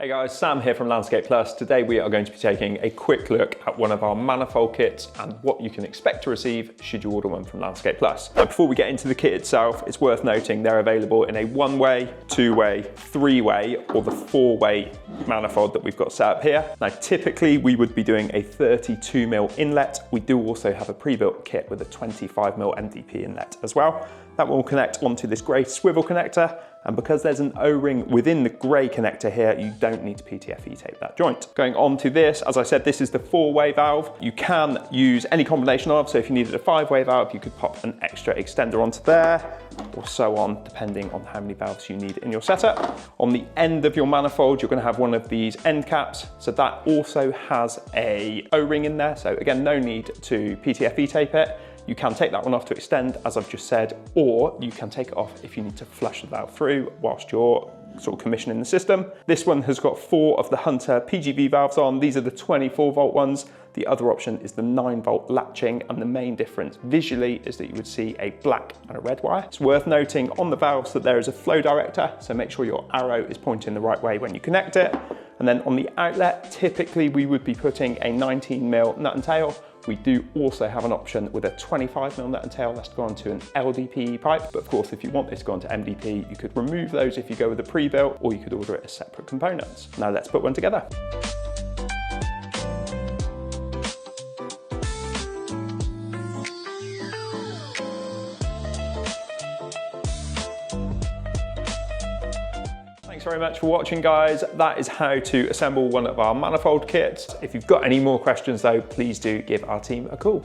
Hey guys, Sam here from Landscapeplus. Today we are going to be taking a quick look at one of our manifold kits and what you can expect to receive should you order one from Landscapeplus. Now before we get into the kit itself, it's worth noting they're available in a one-way, two-way, three-way or the four-way manifold that we've got set up here. Now typically we would be doing a 32mm inlet. We do also have a pre-built kit with a 25mm MDP inlet as well. That will connect onto this grey swivel connector, and because there's an O-ring within the grey connector here, you don't need to PTFE tape that joint. Going on to this, as I said, this is the four-way valve. You can use any combination of, so if you needed a five-way valve, you could pop an extra extender onto there, or so on, depending on how many valves you need in your setup. On the end of your manifold, you're gonna have one of these end caps, so that also has a O-ring in there, so again, no need to PTFE tape it. You can take that one off to extend, as I've just said, or you can take it off if you need to flush the valve through whilst you're sort of commissioning the system. This one has got 4 of the Hunter PGV valves on. These are the 24-volt ones. The other option is the 9-volt latching, and the main difference visually is that you would see a black and a red wire. It's worth noting on the valves that there is a flow director, so make sure your arrow is pointing the right way when you connect it. And then on the outlet, typically we would be putting a 19mm nut and tail. We do also have an option with a 25mm nut and tail that's gone to an LDPE pipe. But of course, if you want this to go onto MDP, you could remove those if you go with a pre-built, or you could order it as separate components. Now let's put one together. Thanks very much for watching, guys. That is how to assemble one of our manifold kits. If you've got any more questions though, please do give our team a call.